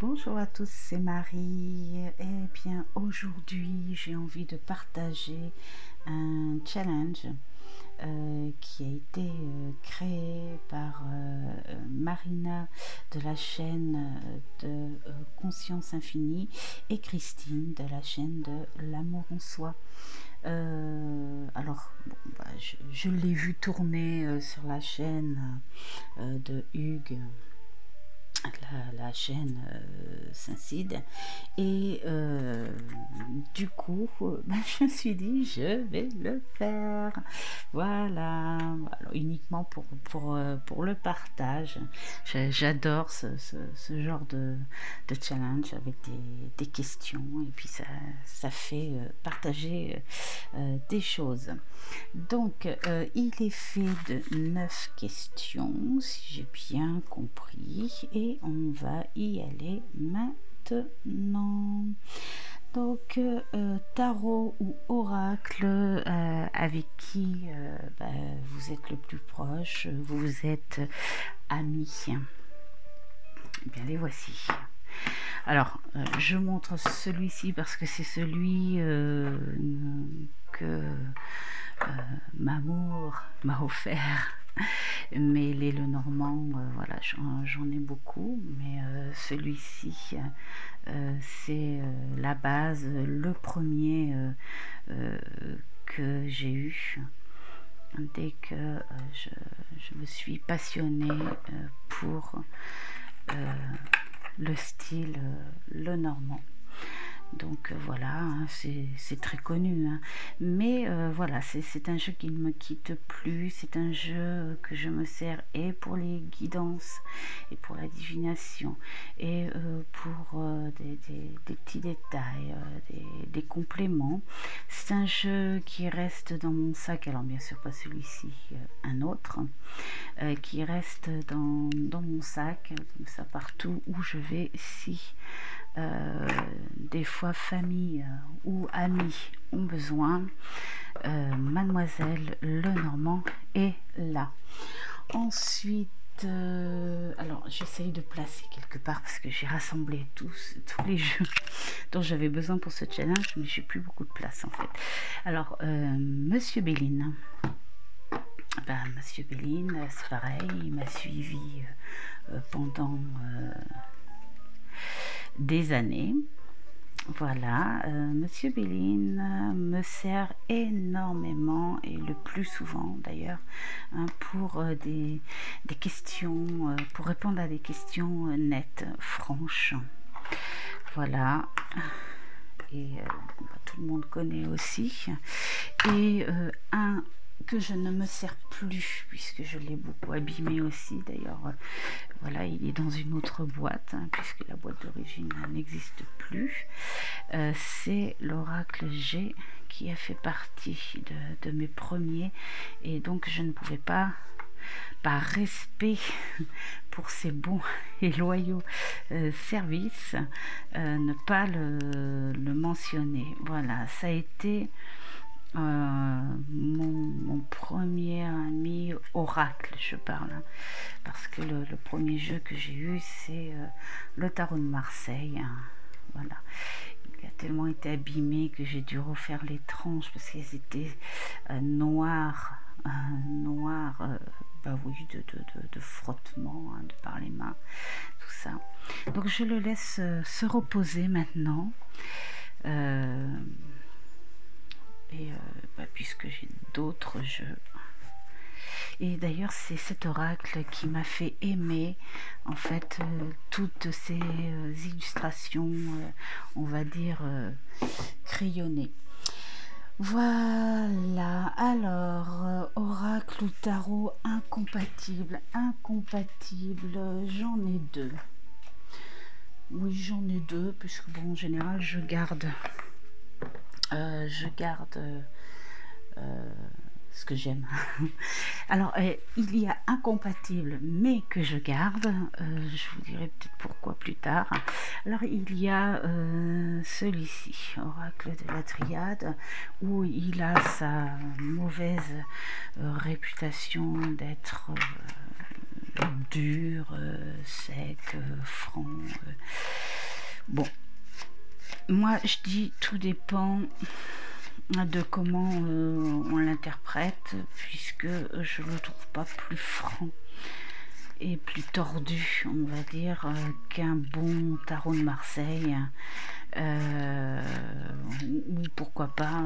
Bonjour à tous, c'est Marie. Eh bien, aujourd'hui, j'ai envie de partager un challenge qui a été créé par Marina de la chaîne de Conscience Infinie et Christine de la chaîne de L'Amour en Soi. Alors, bon, je l'ai vu tourner sur la chaîne de Hugues, la chaîne Saint-Cide, et du coup je me suis dit je vais le faire, voilà. Alors, uniquement pour le partage. J'adore ce genre de challenge avec des questions, et puis ça fait partager des choses. Donc il est fait de 9 questions si j'ai bien compris, et on va y aller maintenant. Donc tarot ou oracle, avec qui vous êtes le plus proche, vous êtes amis. Eh bien, les voici. Alors je montre celui-ci parce que c'est celui que Mamour m'a offert, mais les Lenormand, voilà, j'en ai beaucoup, mais celui-ci c'est la base, le premier que j'ai eu dès que je me suis passionnée pour le style Lenormand. Donc voilà, hein, c'est très connu, hein. Mais voilà, c'est un jeu qui ne me quitte plus. C'est un jeu que je me sers et pour les guidances et pour la divination, et pour des petits détails, des compléments. C'est un jeu qui reste dans mon sac, alors bien sûr pas celui-ci, un autre, qui reste dans mon sac, comme ça, partout où je vais. Si des fois famille ou amis ont besoin, Mademoiselle Lenormand est là. Ensuite, alors j'essaye de placer quelque part parce que j'ai rassemblé tous les jeux dont j'avais besoin pour ce challenge, mais j'ai plus beaucoup de place en fait. Alors Monsieur Béline, Monsieur Béline, c'est pareil, il m'a suivi pendant des années. Voilà, Monsieur Béline me sert énormément, et le plus souvent d'ailleurs, hein, pour des questions, pour répondre à des questions nettes, franches. Voilà, et tout le monde connaît aussi. Et un que je ne me sers plus puisque je l'ai beaucoup abîmé aussi, d'ailleurs voilà, il est dans une autre boîte, hein, puisque la boîte d'origine n'existe plus. C'est l'oracle G, qui a fait partie de mes premiers, et donc je ne pouvais pas, par respect pour ses bons et loyaux services, ne pas le mentionner. Voilà, ça a été mon premier ami oracle, je parle, hein, parce que le premier jeu que j'ai eu, c'est le tarot de Marseille, hein, voilà. Il a tellement été abîmé que j'ai dû refaire les tranches parce qu'elles étaient noires, bah oui, de frottement, hein, de par les mains, tout ça. Donc je le laisse se reposer maintenant. Et puisque j'ai d'autres jeux. Et d'ailleurs c'est cet oracle qui m'a fait aimer en fait toutes ces illustrations, on va dire crayonnées. Voilà, alors oracle ou tarot incompatible, j'en ai deux. Oui, j'en ai deux, puisque bon, en général je garde ce que j'aime. Alors il y a incompatible mais que je garde, je vous dirai peut-être pourquoi plus tard. Alors il y a celui-ci, oracle de la triade, où il a sa mauvaise réputation d'être dur, sec, franc, Bon, moi je dis tout dépend de comment on l'interprète, puisque je le trouve pas plus franc et plus tordu, on va dire, qu'un bon tarot de Marseille, ou pourquoi pas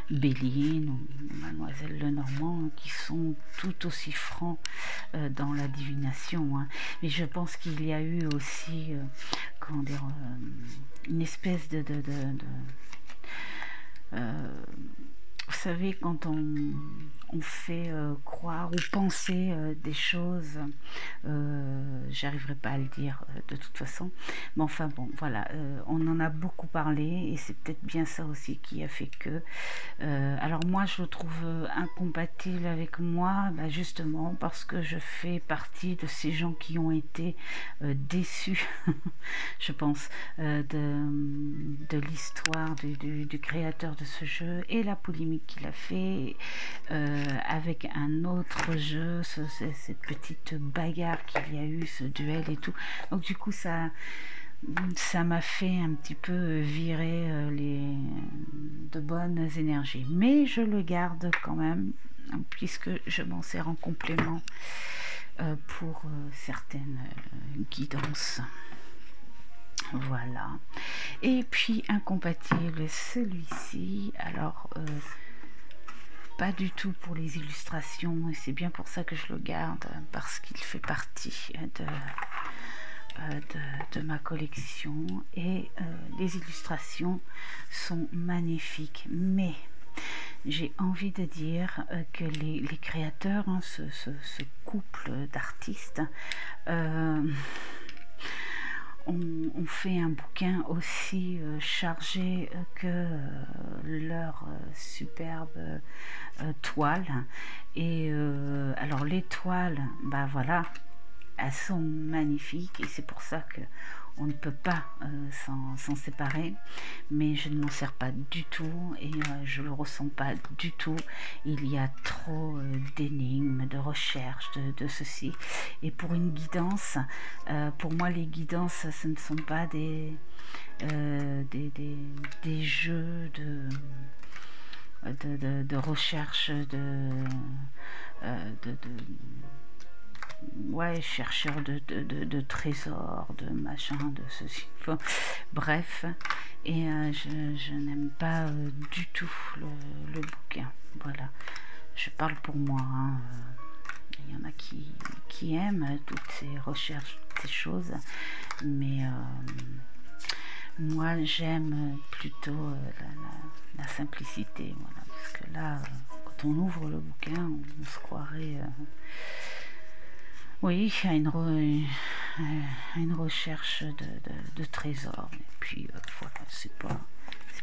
Béline ou Mademoiselle Lenormand, qui sont tout aussi francs dans la divination, hein. Mais je pense qu'il y a eu aussi, comment dire, une espèce vous savez, quand on fait croire ou penser des choses, j'arriverai pas à le dire de toute façon, mais enfin bon, voilà, on en a beaucoup parlé et c'est peut-être bien ça aussi qui a fait que... alors moi, je le trouve incompatible avec moi, bah, justement parce que je fais partie de ces gens qui ont été déçus, je pense, de l'histoire du créateur de ce jeu et la polémique qu'il a fait avec un autre jeu, cette petite bagarre qu'il y a eu, ce duel et tout. Donc du coup, ça m'a fait un petit peu virer de bonnes énergies. Mais je le garde quand même, puisque je m'en sers en complément pour certaines guidances. Voilà. Et puis incompatible, celui-ci, alors pas du tout pour les illustrations, et c'est bien pour ça que je le garde, parce qu'il fait partie de ma collection, et les illustrations sont magnifiques, mais j'ai envie de dire que les créateurs, hein, ce couple d'artistes, on fait un bouquin aussi chargé que leur superbe toile. Et alors les toiles, bah voilà, elles sont magnifiques et c'est pour ça que on ne peut pas s'en séparer, mais je ne m'en sers pas du tout et je le ressens pas du tout. Il y a trop d'énigmes, de recherches, de ceci, et pour une guidance, pour moi les guidances, ce ne sont pas des jeux de recherche, ouais, chercheur de trésors, de machin, de ceci, enfin, bref, et je n'aime pas du tout le bouquin, voilà, je parle pour moi, hein. Il y en a qui aiment toutes ces recherches, toutes ces choses, mais moi j'aime plutôt la simplicité, voilà, parce que là, quand on ouvre le bouquin, on se croirait... oui, à une recherche de trésors. Et puis voilà, c'est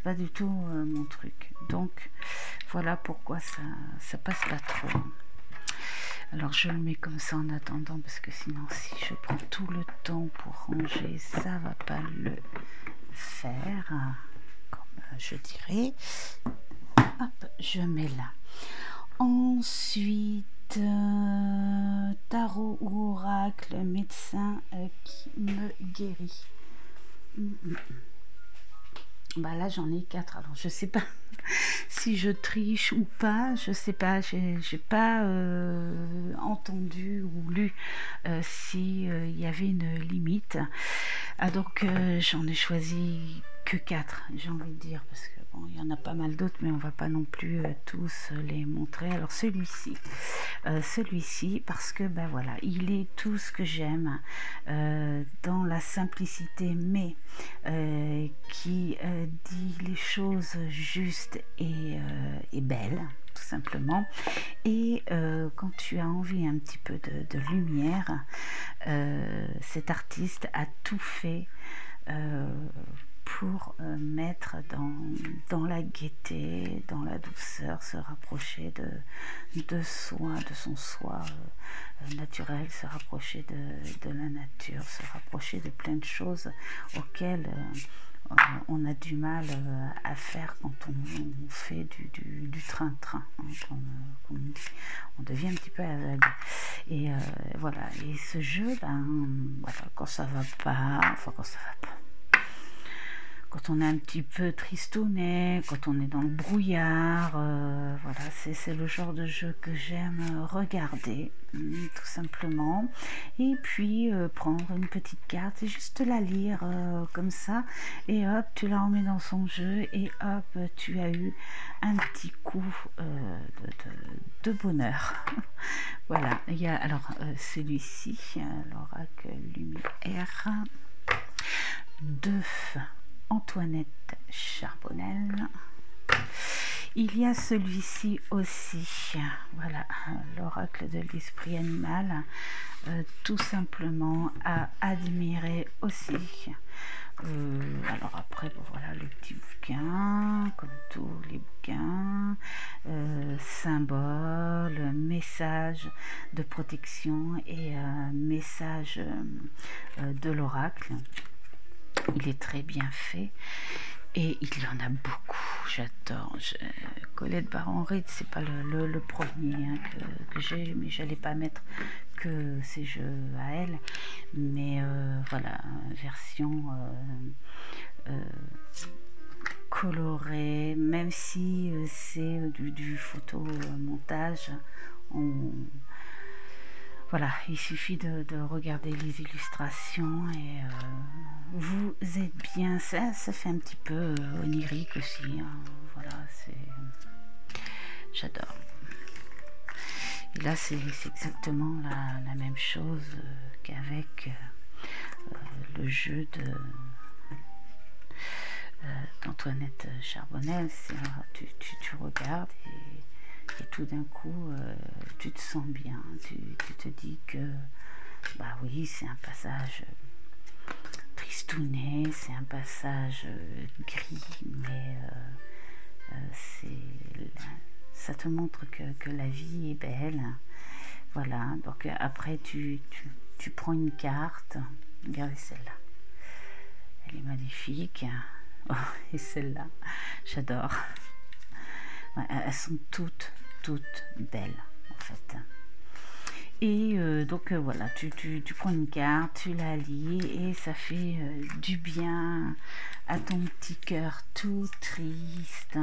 pas du tout mon truc. Donc voilà pourquoi ça passe pas trop. Alors je le mets comme ça en attendant, parce que sinon si je prends tout le temps pour ranger, ça va pas le faire, comme je dirais. Hop, je mets là. Ensuite, tarot ou oracle, médecin qui me guérit. Bah là j'en ai 4, alors je sais pas si je triche ou pas, je sais pas, j'ai pas entendu ou lu si il y avait une limite. Ah, donc j'en ai choisi que 4, j'ai envie de dire, parce que bon, il y en a pas mal d'autres, mais on va pas non plus tous les montrer. Alors celui-ci, parce que ben voilà, il est tout ce que j'aime dans la simplicité, mais qui dit les choses justes et belles, tout simplement. Et quand tu as envie un petit peu de lumière, cet artiste a tout fait pour mettre dans la gaieté, dans la douceur, se rapprocher de soi, de son soi naturel, se rapprocher de la nature, se rapprocher de plein de choses auxquelles on a du mal à faire quand on fait du train-train, hein, comme on dit. On devient un petit peu aveugle. Et voilà. Et ce jeu, ben, voilà, quand ça va pas, enfin quand ça va pas, quand on est un petit peu tristounet, quand on est dans le brouillard. Voilà, c'est le genre de jeu que j'aime regarder, tout simplement. Et puis prendre une petite carte et juste la lire comme ça, et hop, tu la remets dans son jeu, et hop, tu as eu un petit coup de bonheur. Voilà, il y a alors celui-ci, l'oracle lumière de Antoinette Charbonnel. Il y a celui-ci aussi, voilà, l'oracle de l'esprit animal, tout simplement à admirer aussi. Alors après, bon, voilà le petit bouquin, comme tous les bouquins, symboles, messages de protection et messages de l'oracle. Il est très bien fait et il y en a beaucoup. J'adore. Colette Baron-Reid, c'est pas le premier hein, que j'ai, mais j'allais pas mettre que ces jeux à elle. Mais voilà, version colorée, même si c'est du photomontage. Voilà, il suffit de regarder les illustrations et vous êtes bien. Ça fait un petit peu onirique aussi. Hein. Voilà, j'adore. Et là, c'est exactement la même chose qu'avec le jeu d'Antoinette Charbonnel. Tu regardes et tout d'un coup, tu te sens bien. Tu te dis que, bah oui, c'est un passage tristounet, c'est un passage gris, mais ça te montre que la vie est belle. Voilà, donc après, tu prends une carte. Regardez celle-là. Elle est magnifique. Oh, et celle-là, j'adore. Ouais, elles sont toutes belles en fait. Et donc voilà, tu prends une carte, tu la lis et ça fait du bien à ton petit cœur tout triste.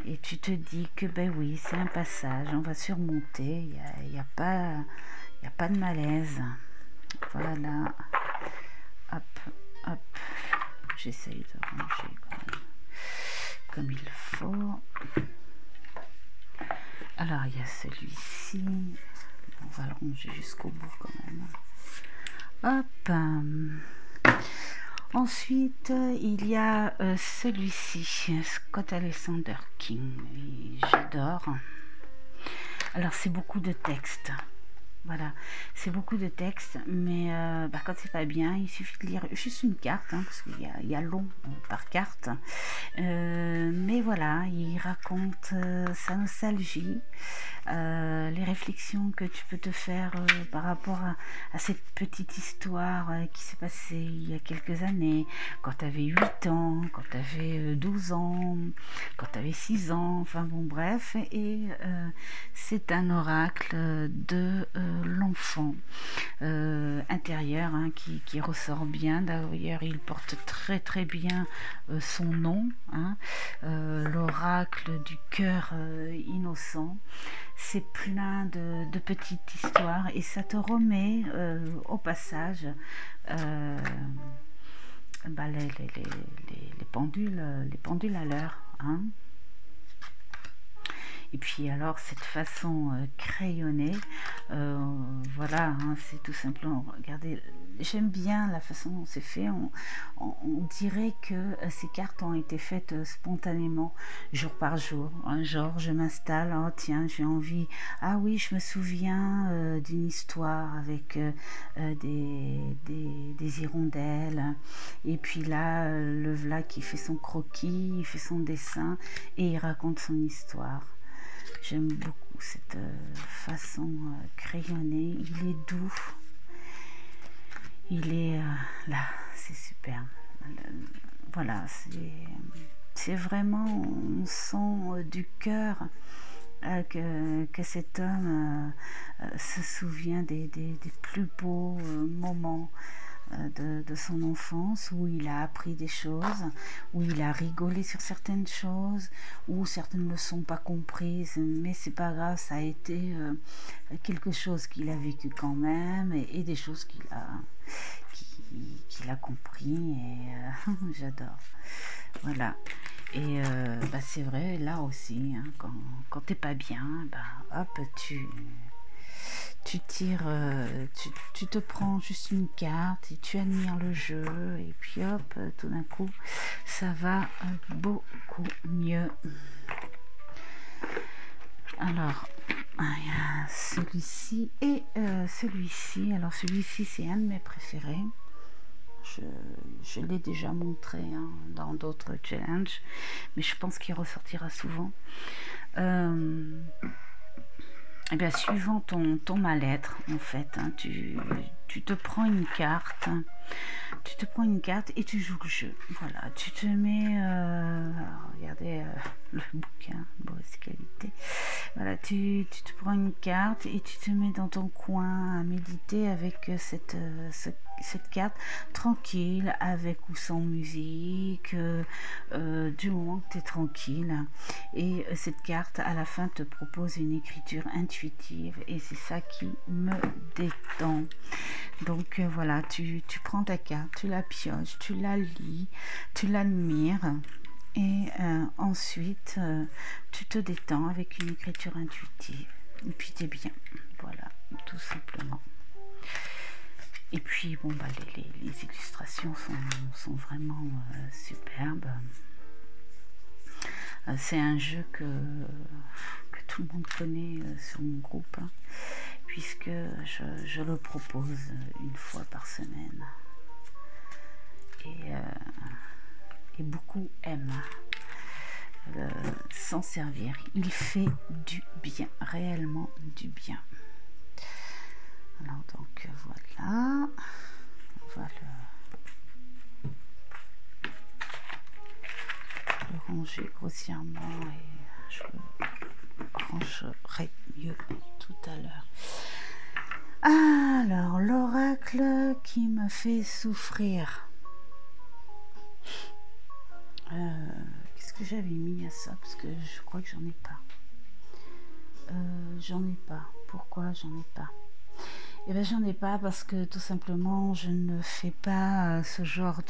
Et tu te dis que ben oui, c'est un passage, on va surmonter, il n'y a pas de malaise. Voilà, hop, hop, j'essaye de ranger comme il faut. Alors il y a celui-ci, on va le ranger jusqu'au bout quand même. Hop. Ensuite il y a celui-ci, Scott Alexander King. J'adore. Alors c'est beaucoup de texte. Voilà, c'est beaucoup de texte, mais quand c'est pas bien, il suffit de lire juste une carte, hein, parce qu'il y a long par carte. Mais voilà, il raconte sa nostalgie, les réflexions que tu peux te faire par rapport à cette petite histoire qui s'est passée il y a quelques années, quand tu avais 8 ans, quand tu avais 12 ans, quand tu avais 6 ans, enfin bon bref, et c'est un oracle de l'enfant intérieur hein, qui ressort bien. D'ailleurs il porte très bien son nom, hein, l'oracle du cœur innocent. C'est plein de petites histoires et ça te remet au passage les pendules à l'heure, hein. Et puis alors cette façon crayonnée, voilà, hein, c'est tout simplement, regardez, j'aime bien la façon dont c'est fait. On dirait que ces cartes ont été faites spontanément, jour par jour. Un jour je m'installe, oh tiens j'ai envie, ah oui je me souviens d'une histoire avec des hirondelles, et puis là le voilà qui fait son croquis, il fait son dessin et il raconte son histoire. J'aime beaucoup cette façon crayonnée. Il est doux. Il est là, c'est super. Voilà, c'est vraiment, on sent du cœur que cet homme se souvient des plus beaux moments de son enfance, où il a appris des choses, où il a rigolé sur certaines choses, où certaines ne sont pas comprises, mais c'est pas grave, ça a été quelque chose qu'il a vécu quand même, et des choses qu'il a compris, et j'adore. Voilà. Et bah, c'est vrai, là aussi, hein, quand t'es pas bien, bah, hop, tu tires, tu te prends juste une carte et tu admires le jeu, et puis hop, tout d'un coup, ça va beaucoup mieux. Alors, il y a celui-ci et celui-ci. Alors celui-ci, c'est un de mes préférés. Je l'ai déjà montré hein, dans d'autres challenges, mais je pense qu'il ressortira souvent. Et bien, suivant ton mal-être, en fait, hein, tu te prends une carte, et tu joues le jeu. Voilà, tu te mets, regardez le bouquin, mauvaise qualité. Voilà, tu te prends une carte et tu te mets dans ton coin à méditer avec cette carte, tranquille, avec ou sans musique, du moment que tu es tranquille. Et cette carte, à la fin, te propose une écriture intuitive, et c'est ça qui me détend. Donc voilà, tu prends ta carte, tu la pioches, tu la lis, tu l'admires, et ensuite tu te détends avec une écriture intuitive, et puis t'es bien. Voilà, tout simplement. Et puis bon bah les illustrations sont vraiment superbes. C'est un jeu que tout le monde connaît sur mon groupe, hein, puisque je le propose une fois par semaine, et beaucoup aiment s'en servir. Il fait du bien, réellement du bien. Alors donc voilà, on va le ranger grossièrement, et je le rangerai mieux tout à l'heure. Alors, l'oracle qui me fait souffrir. Qu'est-ce que j'avais mis à ça? Parce que je crois que j'en ai pas. J'en ai pas. Pourquoi j'en ai pas? Eh bien, j'en ai pas parce que tout simplement, je ne fais pas ce genre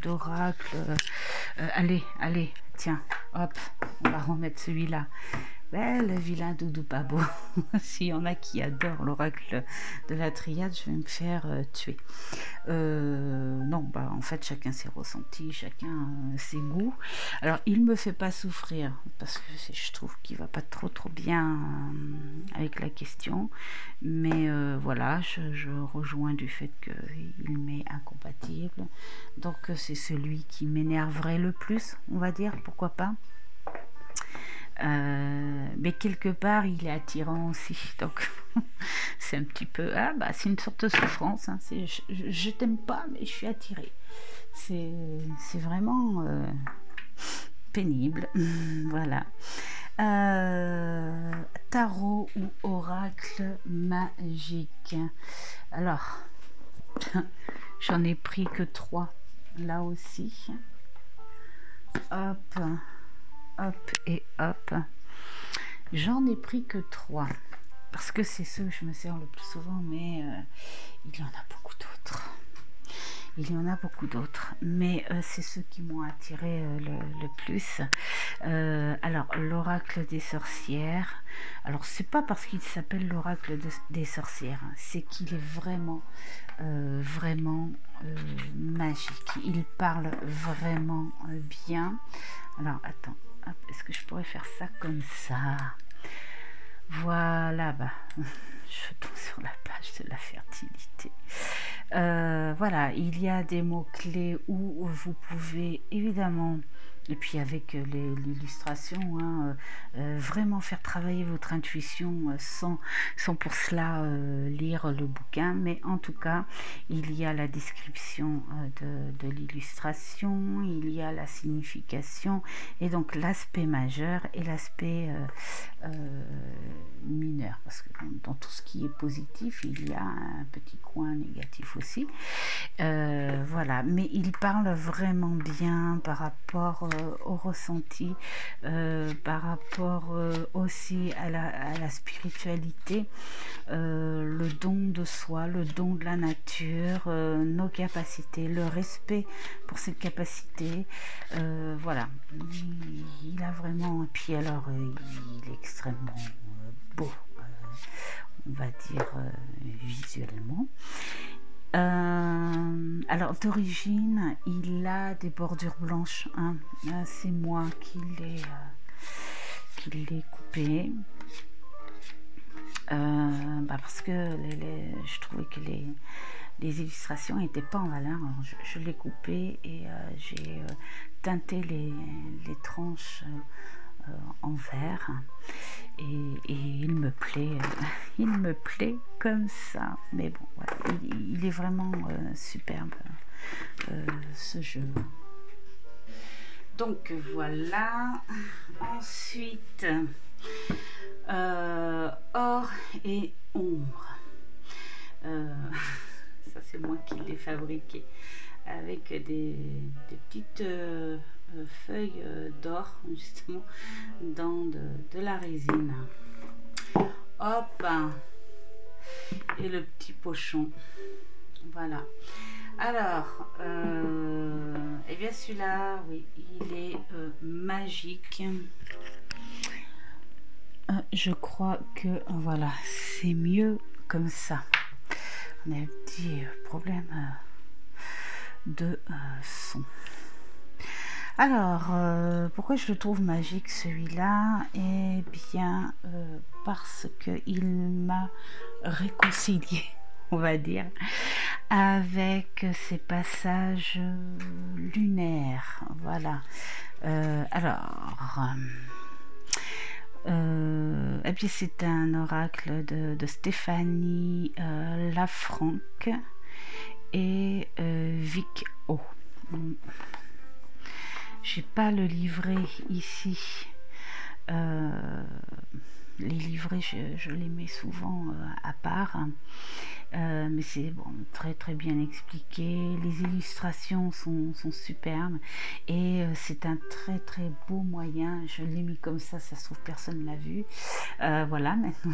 d'oracle. Allez, tiens, hop, on va remettre celui-là. Le vilain doudou pas beau. S'il y en a qui adorent l'oracle de la triade, je vais me faire tuer. Non, bah en fait chacun ses ressentis, chacun ses goûts. Alors il me fait pas souffrir parce que je trouve qu'il va pas trop bien avec la question, mais voilà, je rejoins du fait qu'il m'est incompatible, donc c'est celui qui m'énerverait le plus, on va dire, pourquoi pas. Mais quelque part il est attirant aussi, donc c'est un petit peu c'est une sorte de souffrance, hein. Je t'aime pas mais je suis attirée, c'est vraiment pénible. Voilà. Tarot ou oracle magique. Alors j'en ai pris que 3 là aussi. Hop et hop, j'en ai pris que 3 parce que c'est ceux que je me sers le plus souvent, mais il y en a beaucoup d'autres, mais c'est ceux qui m'ont attiré le plus. Alors l'oracle des sorcières, alors c'est pas parce qu'il s'appelle l'oracle des sorcières, hein, c'est qu'il est vraiment magique, il parle vraiment bien. Alors attends, est-ce que je pourrais faire ça comme ça? Voilà, je tombe sur la page de la fertilité. Voilà, il y a des mots-clés où vous pouvez évidemment et puis avec l'illustration, hein, vraiment faire travailler votre intuition sans pour cela lire le bouquin, mais en tout cas il y a la description de l'illustration, il y a la signification et donc l'aspect majeur et l'aspect mineur, parce que dans tout ce qui est positif il y a un petit coin négatif aussi. Voilà, mais il parle vraiment bien par rapport au ressenti, par rapport aussi à la spiritualité, le don de soi, le don de la nature, nos capacités, le respect pour ces capacités. Voilà, il a vraiment, et puis alors il est extrêmement beau, on va dire visuellement. Alors d'origine il a des bordures blanches, hein. C'est moi qui l'ai coupé, parce que je trouvais que les illustrations n'étaient pas en valeur. Alors je l'ai coupé et j'ai teinté les tranches en vert, et il me plaît comme ça. Mais bon, voilà, il est vraiment superbe, ce jeu. Donc voilà. Ensuite or et ombre, ça c'est moi qui l'ai fabriqué avec des petites feuilles d'or, justement, dans de la résine. Hop, et le petit pochon. Voilà. Alors, et bien celui-là, oui, il est magique. Je crois que voilà, c'est mieux comme ça. On a un petit problème de son. Alors, pourquoi je le trouve magique celui-là? Eh bien, parce qu'il m'a réconcilié, on va dire, avec ces passages lunaires. Voilà. Alors, et puis c'est un oracle de Stéphanie Lafranc et Vic O. J'ai pas le livret ici. Les livrets, je les mets souvent à part, mais c'est bon, très bien expliqué. Les illustrations sont superbes et c'est un très beau moyen. Je l'ai mis comme ça se trouve personne l'a vu. Voilà, maintenant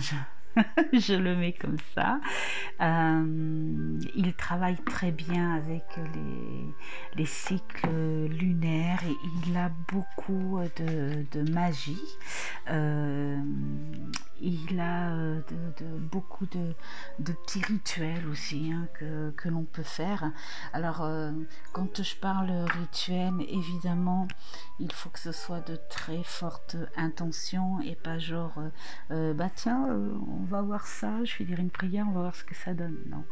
je le mets comme ça. Il travaille très bien avec les cycles lunaires et il a beaucoup de magie. Il a beaucoup de petits rituels aussi, hein, que l'on peut faire. Alors quand je parle rituel, évidemment il faut que ce soit de très fortes intentions et pas genre bah tiens, on va voir ça, je vais dire une prière, on va voir ce que ça donne. Non,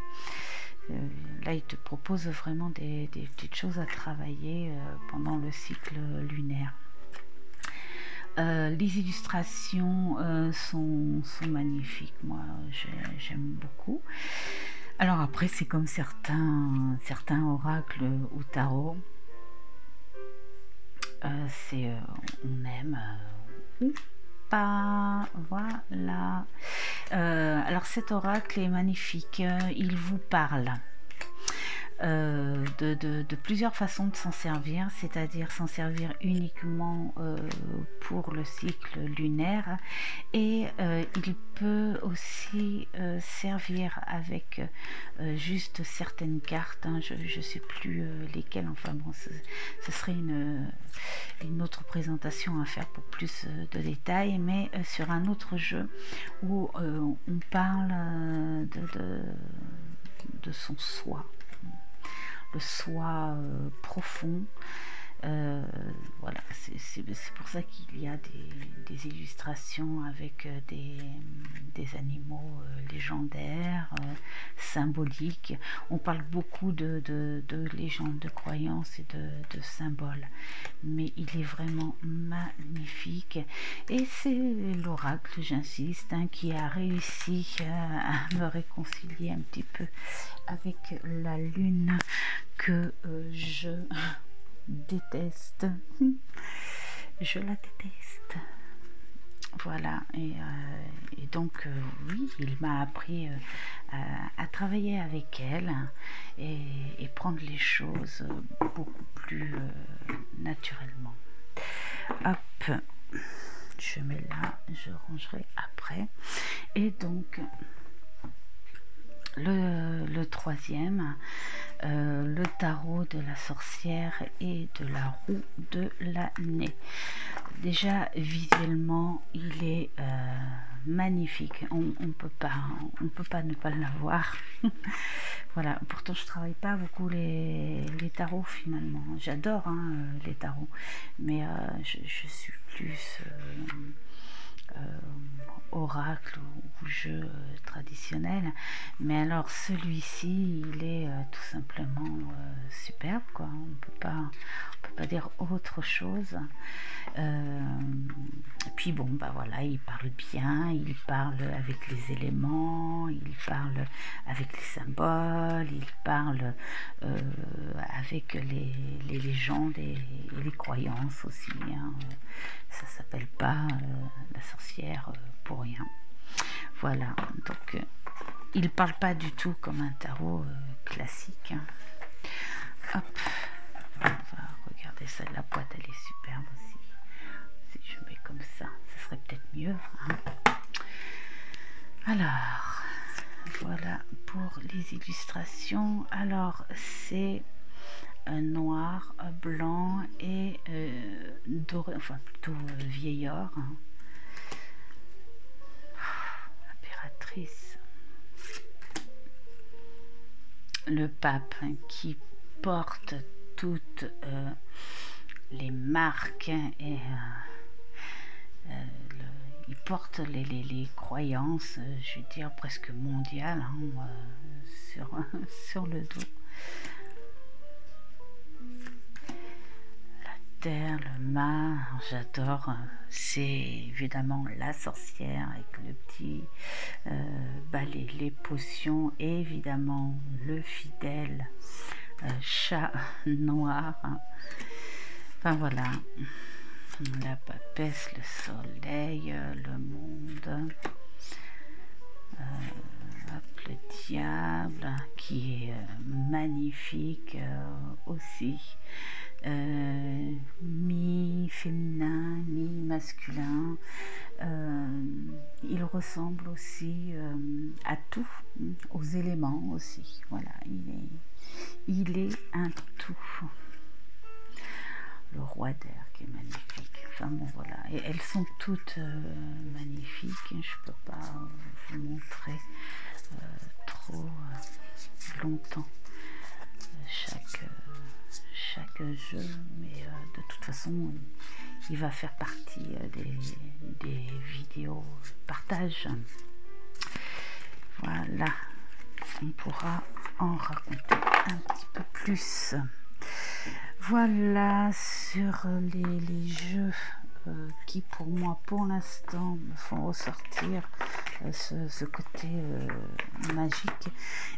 là il te propose vraiment des petites choses à travailler pendant le cycle lunaire. Les illustrations sont magnifiques, moi j'aime beaucoup. Alors après c'est comme certains oracles ou tarot, c'est on aime ou pas. Voilà. Alors cet oracle est magnifique, il vous parle de plusieurs façons de s'en servir, c'est-à-dire s'en servir uniquement pour le cycle lunaire, et il peut aussi servir avec juste certaines cartes, hein, je ne sais plus lesquelles, enfin bon, ce serait une autre présentation à faire pour plus de détails, mais sur un autre jeu où on parle de son soi, le soi profond, Voilà, c'est pour ça qu'il y a des illustrations avec des animaux légendaires, symboliques. On parle beaucoup de légendes, de croyances et de symboles, mais il est vraiment magnifique. Et c'est l'oracle, j'insiste, hein, qui a réussi à me réconcilier un petit peu avec la lune que je déteste. Je la déteste. Voilà, et donc oui, il m'a appris à travailler avec elle et prendre les choses beaucoup plus naturellement. Hop, je mets là, je rangerai après. Et donc le troisième, le tarot de la sorcière et de la roue de l'année. Déjà visuellement il est magnifique, on peut pas ne pas l'avoir. Voilà, pourtant je travaille pas beaucoup les tarots finalement, j'adore hein, les tarots, mais je suis plus oracle ou jeu traditionnel, mais alors celui-ci il est tout simplement superbe quoi, on peut pas dire autre chose. Et puis bon bah voilà, il parle bien, il parle avec les éléments, il parle avec les symboles, il parle avec les légendes et les croyances aussi hein. Ça s'appelle pas la sorcière pour rien. Voilà, donc il parle pas du tout comme un tarot classique hein. Hop, on va regarder ça, la boîte elle est superbe aussi. Si je mets comme ça serait peut-être mieux hein. Alors voilà pour les illustrations. Alors c'est noir, blanc et doré, enfin plutôt vieil or hein. Impératrice, le pape hein, qui porte toutes les marques et il porte les croyances, je veux dire presque mondiales hein, sur le dos. Terre, le mât, j'adore, c'est évidemment la sorcière avec le petit balai, les potions, et évidemment le fidèle chat noir. Enfin voilà, la papesse, le soleil, le monde, hop, le diable qui est magnifique aussi. Mi-féminin, mi-masculin, il ressemble aussi à tout, aux éléments aussi, voilà, il est un tout. Le roi d'air qui est magnifique, enfin bon voilà, et elles sont toutes magnifiques, je peux pas vous montrer trop longtemps chaque jeu, mais de toute façon il va faire partie des vidéos partage. Voilà, on pourra en raconter un petit peu plus. Voilà sur les jeux qui pour moi pour l'instant me font ressortir ce côté magique,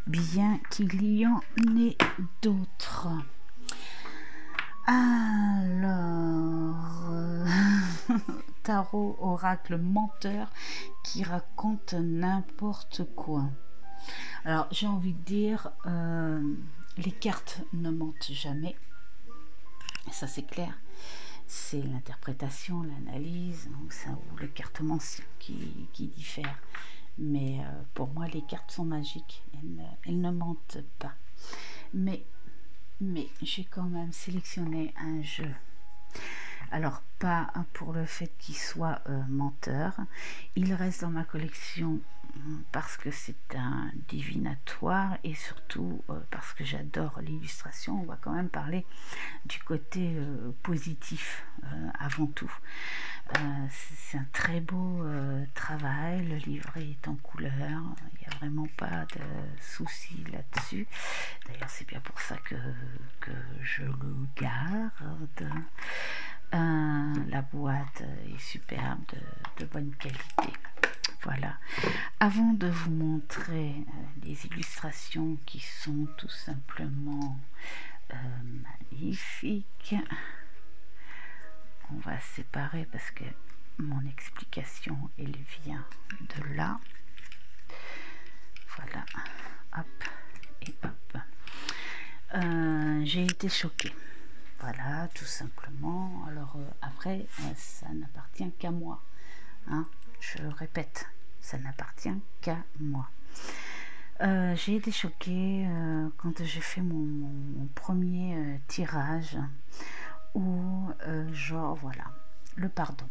bien qu'il y en ait d'autres. Alors tarot oracle menteur qui raconte n'importe quoi. Alors j'ai envie de dire les cartes ne mentent jamais, ça c'est clair, c'est l'interprétation, l'analyse ou le cartomancien qui diffère, mais pour moi les cartes sont magiques, elles ne mentent pas, mais j'ai quand même sélectionné un jeu. Alors pas pour le fait qu'il soit menteur, il reste dans ma collection parce que c'est un divinatoire et surtout parce que j'adore l'illustration. On va quand même parler du côté positif avant tout. C'est un très beau travail, le livret est en couleur, il n'y a vraiment pas de souci là-dessus. D'ailleurs c'est bien pour ça que je le garde. La boîte est superbe, de bonne qualité. Voilà. Avant de vous montrer les illustrations qui sont tout simplement magnifiques, on va séparer parce que mon explication elle vient de là. Voilà, hop et hop. J'ai été choquée. Voilà, tout simplement. Alors après, ça n'appartient qu'à moi. Hein, je répète, ça n'appartient qu'à moi. J'ai été choquée quand j'ai fait mon premier tirage où genre voilà, le pardon.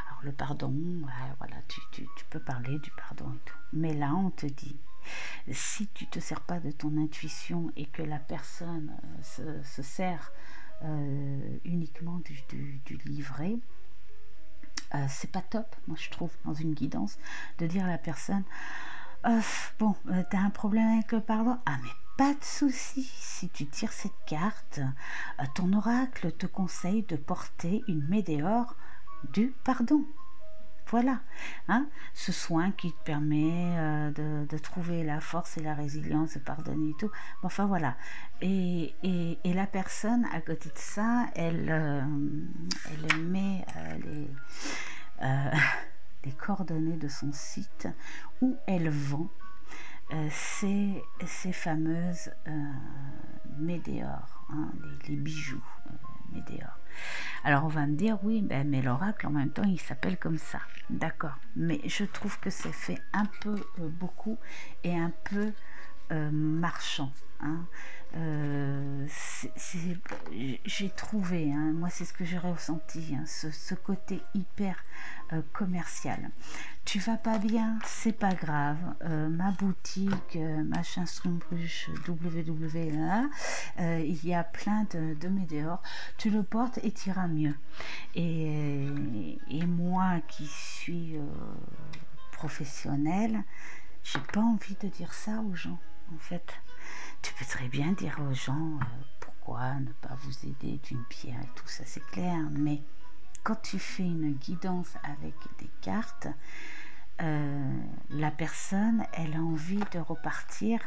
Alors le pardon, ouais, voilà, tu peux parler du pardon et tout. Mais là on te dit, si tu te sers pas de ton intuition et que la personne se sert uniquement du livret, c'est pas top, moi je trouve, dans une guidance, de dire à la personne bon, t'as un problème avec le pardon, ah mais pas de souci, si tu tires cette carte, ton oracle te conseille de porter une météore du pardon. Voilà, hein, ce soin qui te permet de trouver la force et la résilience, de pardonner et tout. Enfin voilà, et la personne à côté de ça, elle met les coordonnées de son site où elle vend ces fameuses météores, hein, les bijoux météores. Alors on va me dire oui, ben, mais l'oracle en même temps il s'appelle comme ça, d'accord, mais je trouve que c'est fait un peu beaucoup et un peu marchand, hein. J'ai trouvé, hein, moi c'est ce que j'ai ressenti, hein, ce côté hyper commercial. Tu vas pas bien, c'est pas grave, ma boutique, machin Strumbruche, www, il y a plein de météores, tu le portes et tu iras mieux. Et moi qui suis professionnelle, j'ai pas envie de dire ça aux gens. En fait, tu peux très bien dire aux gens pourquoi ne pas vous aider d'une pierre et tout ça, c'est clair, mais quand tu fais une guidance avec des cartes, la personne, elle a envie de repartir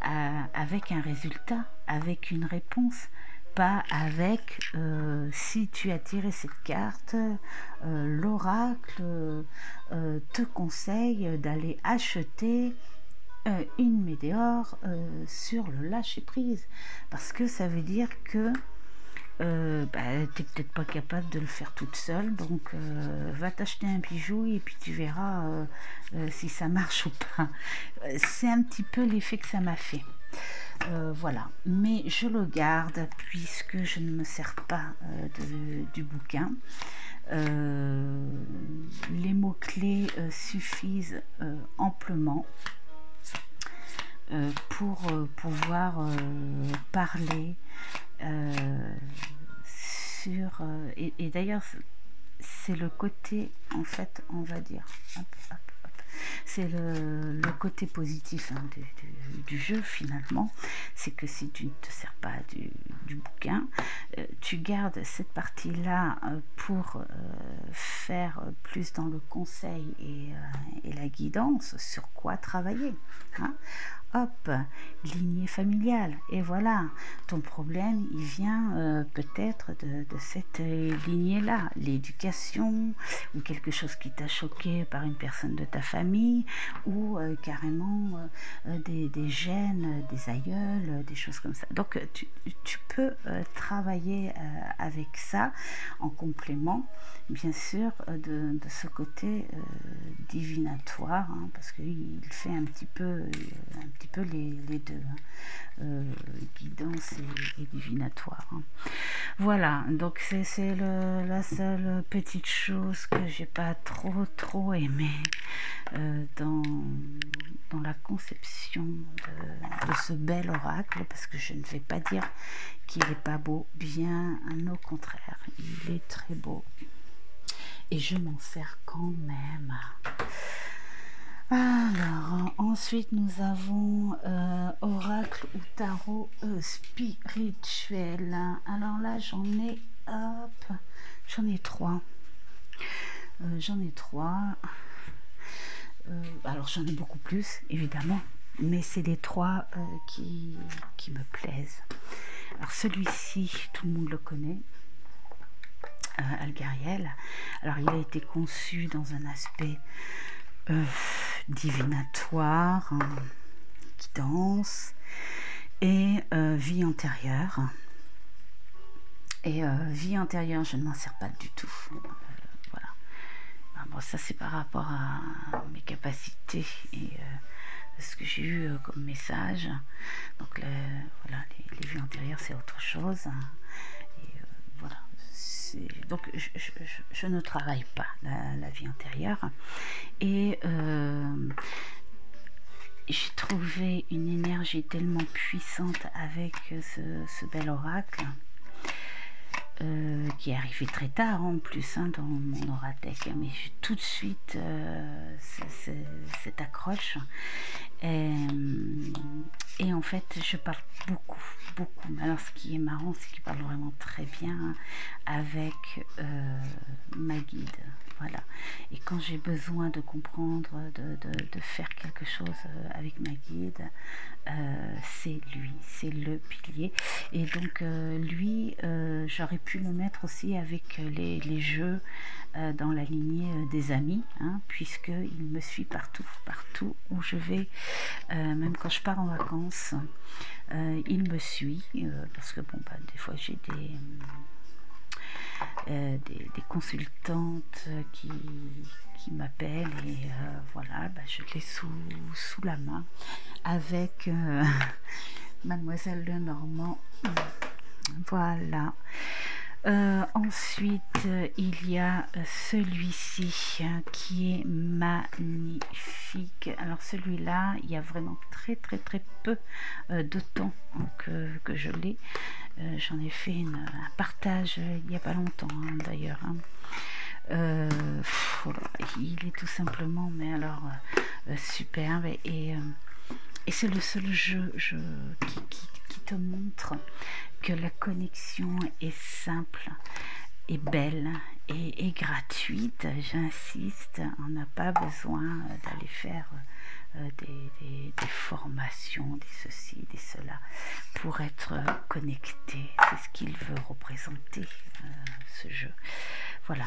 avec un résultat, avec une réponse, pas avec si tu as tiré cette carte, l'oracle te conseille d'aller acheter une météore sur le lâcher prise, parce que ça veut dire que bah, t'es peut-être pas capable de le faire toute seule, donc va t'acheter un bijou et puis tu verras si ça marche ou pas. C'est un petit peu l'effet que ça m'a fait. Voilà, mais je le garde puisque je ne me sers pas du bouquin. Les mots-clés suffisent amplement pour pouvoir parler sur... et d'ailleurs, c'est le côté, en fait, on va dire... Hop, hop, hop, c'est le côté positif, hein, du jeu, finalement. C'est que si tu ne te sers pas du bouquin, tu gardes cette partie-là pour faire plus dans le conseil et la guidance sur quoi travailler, hein. Hop, lignée familiale, et voilà, ton problème il vient peut-être de cette lignée là, l'éducation ou quelque chose qui t'a choqué par une personne de ta famille, ou carrément des gènes, des aïeuls, des choses comme ça. Donc tu peux travailler avec ça en complément, bien sûr, de ce côté divinatoire, hein, parce qu'il fait un petit peu les deux, hein, guidance et divinatoire, hein. Voilà, donc c'est la seule petite chose que j'ai pas trop aimé dans la conception de ce bel oracle, parce que je ne vais pas dire qu'il n'est pas beau, bien au contraire, il est très beau et je m'en sers quand même. Alors, ensuite nous avons oracle ou tarot spirituel. Alors là, j'en ai trois. Alors j'en ai beaucoup plus, évidemment, mais c'est les trois qui me plaisent. Alors celui-ci, tout le monde le connaît, Algariel. Alors il a été conçu dans un aspect divinatoire, guidance et vie antérieure. Et vie antérieure, je ne m'en sers pas du tout. Voilà. Bon, ça c'est par rapport à mes capacités et ce que j'ai eu comme message. Donc voilà, les vies antérieures c'est autre chose. Et voilà. Donc je ne travaille pas la vie antérieure. Et j'ai trouvé une énergie tellement puissante avec ce bel oracle. Qui est arrivé très tard en plus dans mon Oratech, mais j'ai tout de suite cette accroche et en fait je parle beaucoup. Alors ce qui est marrant, c'est qu'il parle vraiment très bien avec ma guide. Voilà. Et quand j'ai besoin de comprendre, de faire quelque chose avec ma guide, c'est lui, c'est le pilier. Et donc lui, j'aurais pu le mettre aussi avec les jeux dans la lignée des amis, hein, puisqu'il me suit partout où je vais, même quand je pars en vacances, il me suit, parce que bon, des fois j'ai des consultantes qui m'appellent et voilà, je l'ai sous la main avec Mademoiselle Lenormand. Voilà. Ensuite, il y a celui-ci qui est magnifique. Alors celui-là, il y a vraiment très peu de temps que je l'ai. J'en ai fait un partage il n'y a pas longtemps d'ailleurs. Il est tout simplement, mais alors superbe et c'est le seul jeu qui te montre que la connexion est simple, est belle et gratuite. J'insiste, on n'a pas besoin d'aller faire des formations, des ceci, des cela, pour être connecté. C'est ce qu'il veut représenter, ce jeu. Voilà.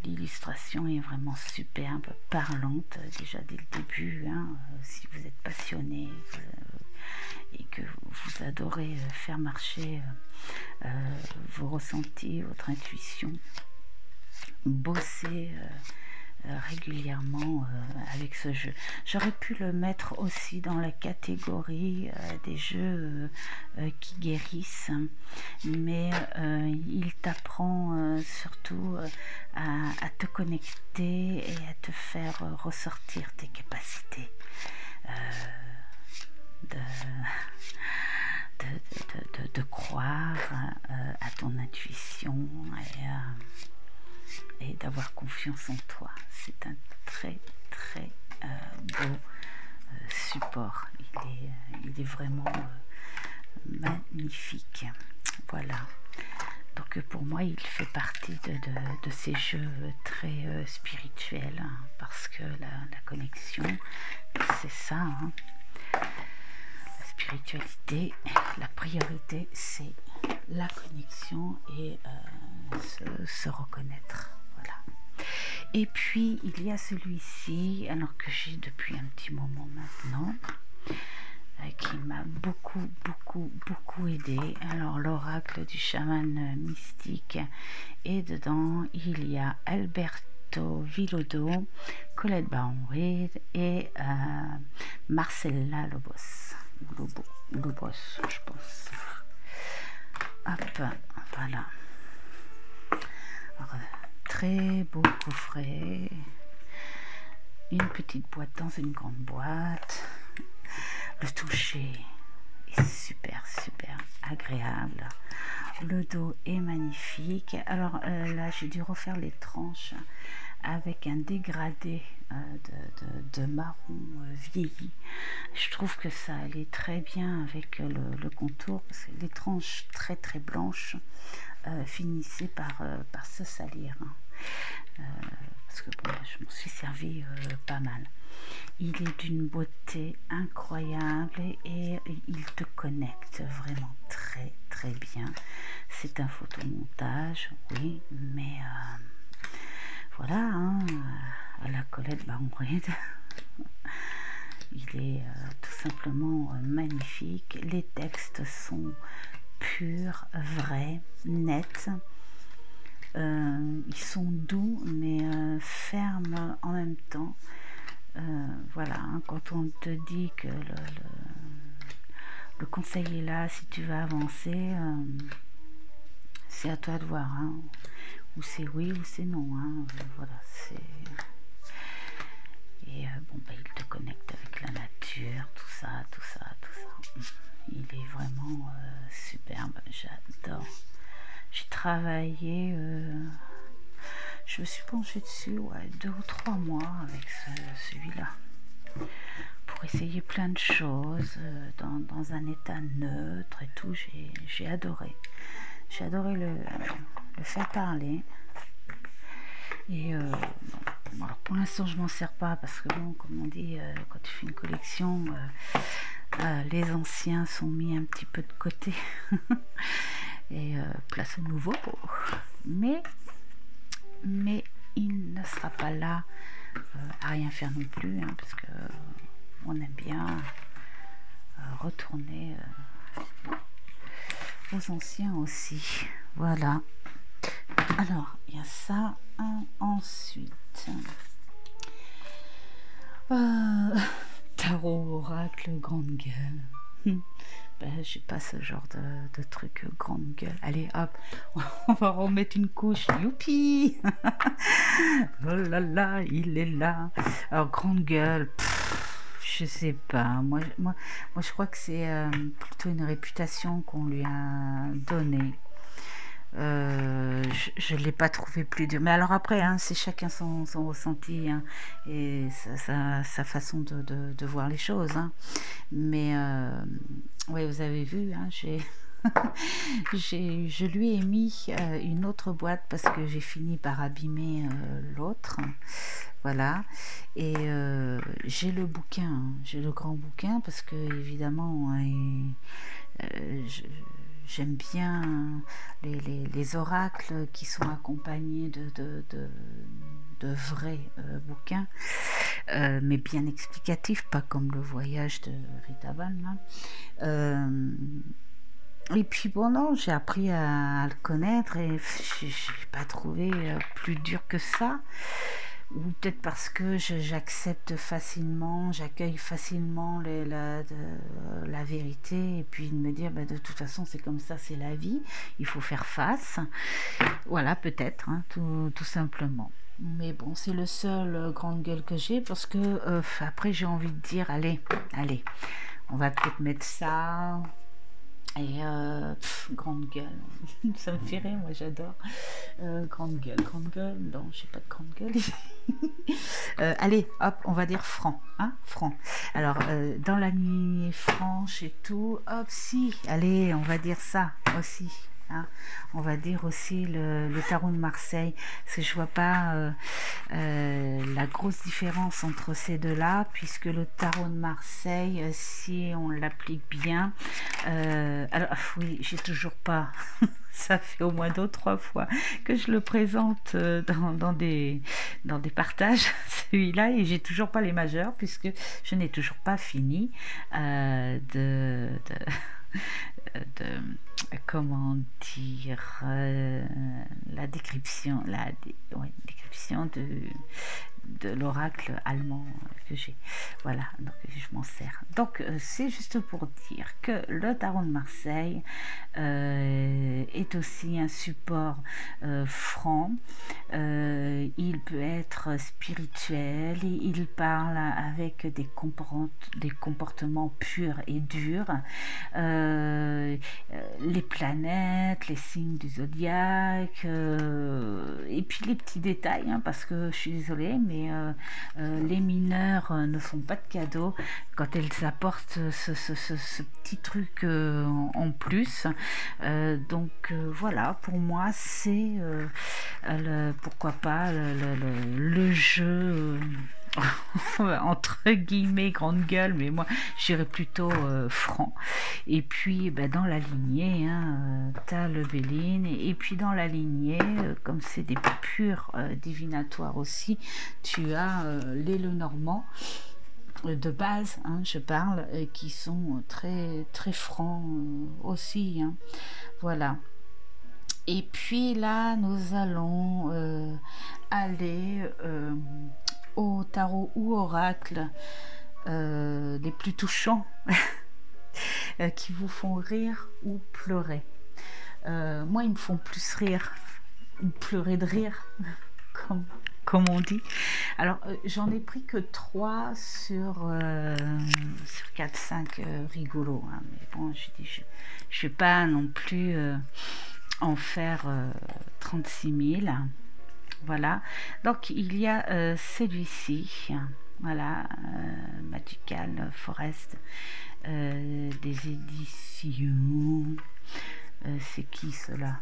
L'illustration est vraiment superbe, parlante, déjà dès le début. Hein, si vous êtes passionné et que vous adorez faire marcher vos ressentis, votre intuition, bosser régulièrement avec ce jeu. J'aurais pu le mettre aussi dans la catégorie des jeux qui guérissent, mais il t'apprend surtout à te connecter et à te faire ressortir tes capacités de croire à ton intuition et d'avoir confiance en toi. C'est un très beau support. Il est vraiment magnifique. Voilà. Donc pour moi, il fait partie de ces jeux très spirituels, hein, parce que la connexion, c'est ça. Hein. La spiritualité, la priorité, c'est la connexion et se reconnaître. Voilà. Et puis il y a celui-ci, alors que j'ai depuis un petit moment maintenant, qui m'a beaucoup aidé. Alors l'oracle du chaman mystique, et dedans il y a Alberto Villoldo, Colette Baron-Reid et Marcella Lobos, je pense. Hop, voilà. Alors, très beau coffret. une petite boîte dans une grande boîte. Le toucher est super agréable. Le dos est magnifique. Alors là, j'ai dû refaire les tranches avec un dégradé de marron vieilli. Je trouve que ça allait très bien avec le contour, parce que les tranches très blanches finissaient par se salir. Parce que bon, je m'en suis servi pas mal. Il est d'une beauté incroyable et il te connecte vraiment très bien. C'est un photomontage, oui, mais voilà, hein, à la Colette Baron-Reid. Il est tout simplement magnifique. Les textes sont purs, vrais, nets. Ils sont doux mais fermes en même temps. Voilà, hein, quand on te dit que le conseil est là, si tu veux avancer, c'est à toi de voir, hein, ou c'est oui ou c'est non, hein, voilà, c'est... Et bon, bah, il te connecte avec la nature, tout ça. Il est vraiment superbe, j'adore. J'ai travaillé, je me suis penchée dessus, ouais, 2 ou 3 mois avec celui-là, pour essayer plein de choses, dans un état neutre et tout. J'ai adoré. J'ai adoré le faire parler. Et bon, alors pour l'instant je m'en sers pas, parce que bon, comme on dit, quand tu fais une collection, les anciens sont mis un petit peu de côté et place au nouveau, mais il ne sera pas là à rien faire non plus, hein, parce que on aime bien retourner aux anciens aussi. Voilà. Alors, il y a ça. Ensuite, tarot, oracle, grande gueule. Ben, j'ai pas ce genre de truc grande gueule. Allez, hop, on va remettre une couche. Youpi. Oh là là, il est là. Alors, grande gueule, je sais pas. Moi, je crois que c'est plutôt une réputation qu'on lui a donnée. Je l'ai pas trouvé plus dur, mais alors après, hein, c'est chacun son ressenti, hein, et sa façon de voir les choses, hein. Mais ouais, vous avez vu, hein, je lui ai mis une autre boîte parce que j'ai fini par abîmer l'autre. Voilà, et j'ai le bouquin, hein, j'ai le grand bouquin, parce que évidemment j'aime bien les oracles qui sont accompagnés de vrais bouquins, mais bien explicatifs, pas comme le voyage de Rita Ballman. Et puis bon, non, j'ai appris à le connaître et j'ai pas trouvé plus dur que ça. Ou peut-être parce que j'accepte facilement, j'accueille facilement la vérité, et puis de me dire, bah, de toute façon c'est comme ça, c'est la vie, il faut faire face. Voilà, peut-être, hein, tout simplement. Mais bon, c'est le seul grande gueule que j'ai, parce que après j'ai envie de dire, allez, on va peut-être mettre ça. Et grande gueule, ça me fait rire, moi j'adore. Grande gueule, non, j'ai pas de grande gueule. Allez, hop, on va dire franc, hein, franc. Alors, dans la nuit franche et tout, hop, si, allez, on va dire ça aussi. Hein. On va dire aussi le tarot de Marseille, parce que je vois pas la grosse différence entre ces deux-là, puisque le tarot de Marseille, si on l'applique bien, alors oui, j'ai toujours pas, ça fait au moins 2 ou 3 fois que je le présente dans des partages, celui-là, et j'ai toujours pas les majeurs, puisque je n'ai toujours pas fini comment dire, la description, description de l'oracle allemand que j'ai. Voilà, donc je m'en sers. Donc c'est juste pour dire que le tarot de Marseille est aussi un support franc, il peut être spirituel, il parle avec des comportements purs et durs, les planètes, les signes du zodiaque, et puis les petits détails, hein, parce que je suis désolée, mais les mineurs ne font pas de cadeaux quand elles apportent ce petit truc en plus. Voilà, pour moi c'est pourquoi pas le jeu entre guillemets grande gueule, mais moi j'irais plutôt franc. Et puis dans la lignée, hein, t'as le Béline, et puis dans la lignée, comme c'est des purs divinatoires aussi, tu as les Lenormand de base, hein, je parle, qui sont très très francs aussi, hein. Voilà. Et puis là, nous allons aller au tarot ou oracle les plus touchants qui vous font rire ou pleurer. Moi, ils me font plus rire ou pleurer de rire, comme on dit. Alors, j'en ai pris que 3 sur 4-5 rigolos, hein. Mais bon, je vais pas non plus en faire 36 000. Voilà. Donc, il y a celui-ci. Voilà. Magical Forest. Des éditions. C'est qui cela?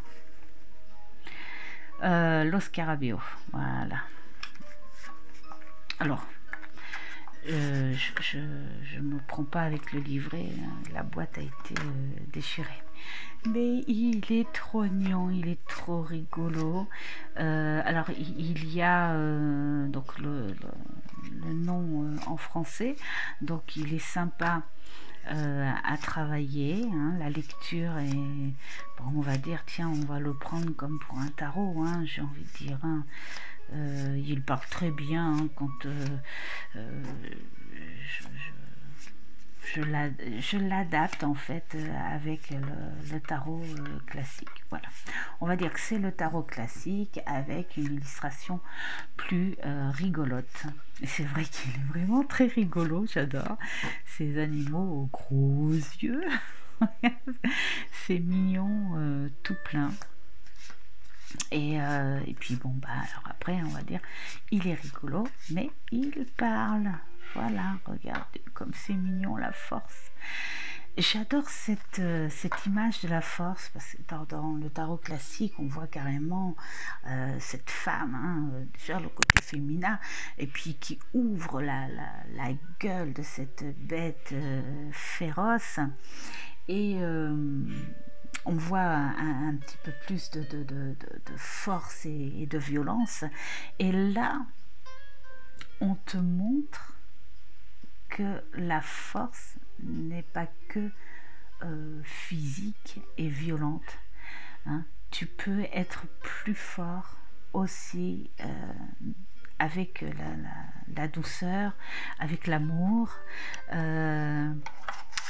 Los Scarabeo. Voilà. Alors, je me prends pas avec le livret, la boîte a été déchirée. Mais il est trop mignon, il est trop rigolo. Alors, il y a donc le nom en français, donc il est sympa à travailler, hein. La lecture est, bon, on va dire, tiens, on va le prendre comme pour un tarot, hein, j'ai envie de dire, hein. Il parle très bien, hein, quand je l'adapte en fait avec le tarot classique. Voilà, on va dire que c'est le tarot classique avec une illustration plus rigolote. Et c'est vrai qu'il est vraiment très rigolo, j'adore ces animaux aux gros yeux. C'est mignon, tout plein. Et puis bon, alors après on va dire il est rigolo, mais il parle. Voilà, regardez comme c'est mignon, la force. J'adore cette image de la force, parce que dans le tarot classique on voit carrément cette femme, hein, déjà le côté féminin, et puis qui ouvre la gueule de cette bête féroce, et on voit un petit peu plus de force et de violence. Et là, on te montre que la force n'est pas que physique et violente, hein. Tu peux être plus fort aussi avec la douceur, avec l'amour,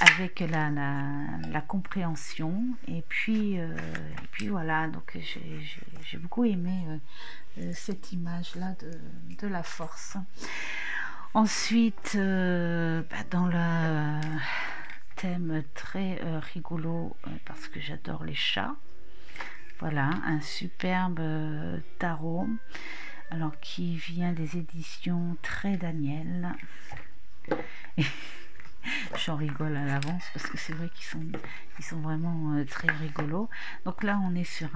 avec la compréhension, et puis voilà. Donc j'ai beaucoup aimé cette image là de la force. Ensuite dans le thème très rigolo, parce que j'adore les chats, voilà un superbe tarot, alors qui vient des éditions Très Daniel. J'en rigole à l'avance parce que c'est vrai qu'ils sont vraiment très rigolos. Donc là on est sur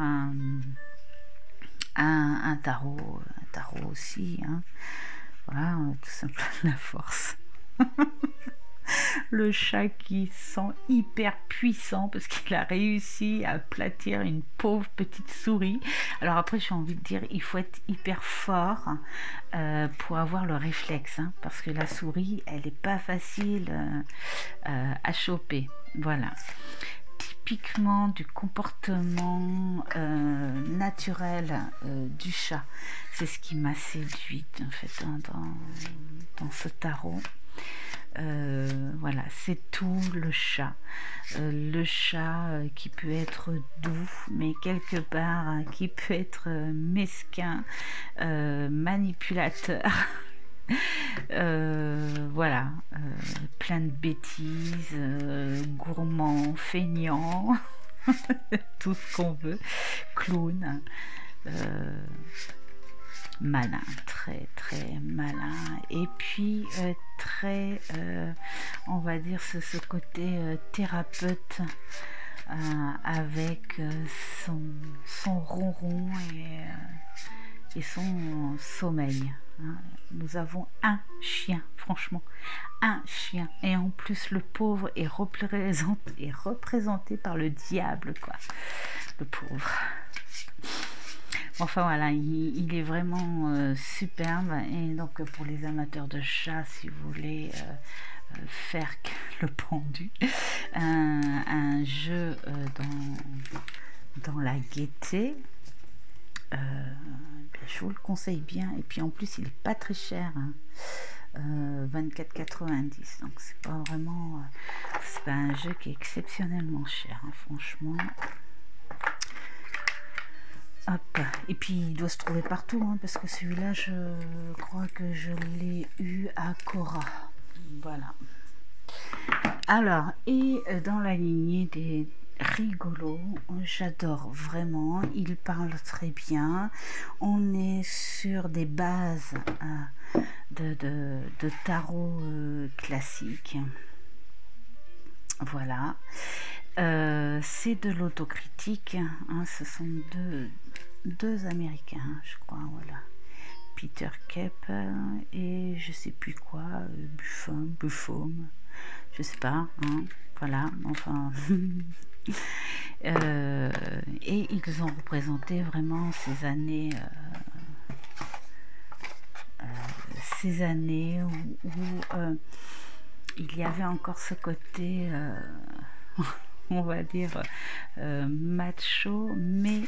un tarot aussi, hein. Voilà, tout simplement la force. Le chat qui sent hyper puissant parce qu'il a réussi à aplatir une pauvre petite souris. Alors après, j'ai envie de dire, il faut être hyper fort pour avoir le réflexe, hein, parce que la souris, elle n'est pas facile à choper. Voilà. Typiquement du comportement naturel du chat. C'est ce qui m'a séduite en fait dans ce tarot. Voilà, c'est tout le chat. Le chat qui peut être doux, mais quelque part qui peut être mesquin, manipulateur. Voilà, plein de bêtises, gourmand, feignant, tout ce qu'on veut, clown, malin, très très malin, et puis très, on va dire, ce côté thérapeute, avec son ronron et son sommeil. Nous avons un chien, franchement, un chien, et en plus le pauvre est représenté par le diable, quoi, le pauvre. Enfin voilà, il est vraiment superbe. Et donc pour les amateurs de chats, si vous voulez faire le pendu, un jeu dans la gaieté, je vous le conseille bien. Et puis en plus il est pas très cher, hein. 24,90, donc c'est pas vraiment, c'est pas un jeu qui est exceptionnellement cher, hein, franchement. Hop. Et puis il doit se trouver partout, hein, parce que celui-là je crois que je l'ai eu à Cora. Voilà. Alors, et dans la lignée des rigolos, j'adore vraiment, il parle très bien, on est sur des bases de tarot classique. Voilà. C'est de l'autocritique, hein, ce sont deux Américains, je crois, voilà. Peter Kep et je sais plus quoi, Buffon, je sais pas, hein, voilà, enfin. Et ils ont représenté vraiment ces années où il y avait encore ce côté on va dire macho, mais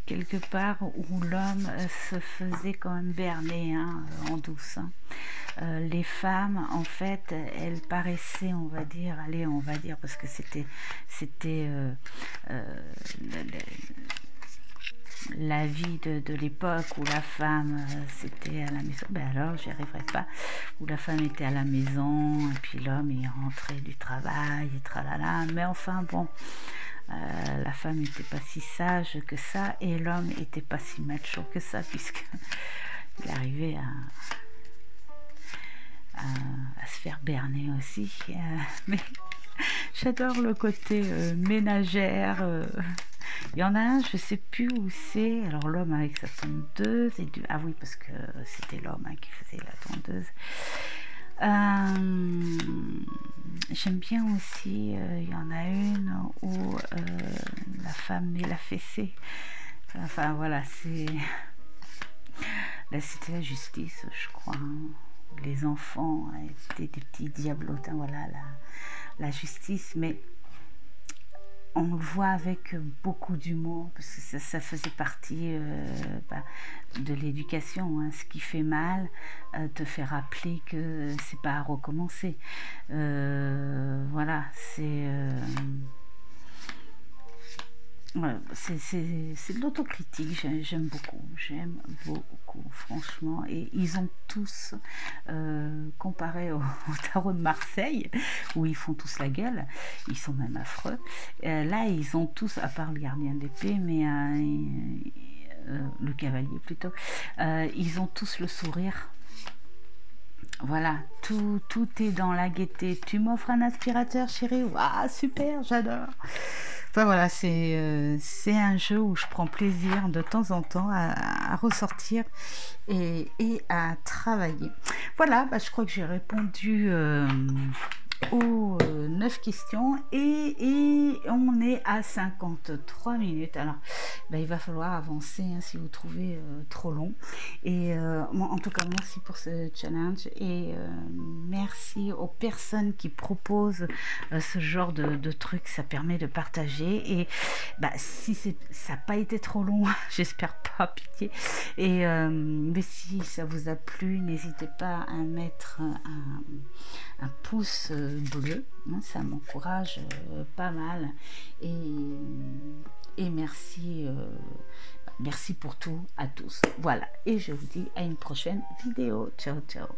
quelque part où l'homme se faisait quand même berner, hein, en douce, hein. Les femmes, en fait, elles paraissaient, on va dire, allez, on va dire, parce que c'était la vie de l'époque où la femme c'était à la maison, ben alors j'y arriverai pas, où la femme était à la maison et puis l'homme il rentrait du travail et tralala, mais enfin bon, la femme n'était pas si sage que ça et l'homme n'était pas si macho que ça, puisque il arrivait à se faire berner aussi, mais j'adore le côté ménagère. Il y en a un, je sais plus où c'est. Alors l'homme avec sa tondeuse et ah oui, parce que c'était l'homme, hein, qui faisait la tondeuse. J'aime bien aussi, il y en a une où la femme met la fessée. Enfin voilà, c'est là c'était la justice, je crois, hein. Les enfants étaient des petits diablotins, voilà, la justice, mais on le voit avec beaucoup d'humour, parce que ça faisait partie de l'éducation, hein. Ce qui fait mal te fait rappeler que c'est pas à recommencer. Voilà, c'est de l'autocritique, j'aime beaucoup, franchement. Et ils ont tous, comparé au tarot de Marseille, où ils font tous la gueule, ils sont même affreux, là ils ont tous, à part le gardien d'épée, mais le cavalier plutôt, ils ont tous le sourire. Voilà, tout est dans la gaieté. Tu m'offres un aspirateur, chérie? Waouh, super, j'adore. Enfin voilà, c'est un jeu où je prends plaisir de temps en temps à ressortir et à travailler. Voilà, je crois que j'ai répondu aux 9 questions et on est à 53 minutes. Alors, il va falloir avancer hein, si vous trouvez trop long. Et en tout cas, merci pour ce challenge et merci aux personnes qui proposent ce genre de trucs. Ça permet de partager et si ça n'a pas été trop long, j'espère pas, pitié. Et mais si ça vous a plu, n'hésitez pas à mettre un pouce bleu, hein, ça m'encourage pas mal et merci merci pour tout à tous. Voilà, et je vous dis à une prochaine vidéo. Ciao ciao.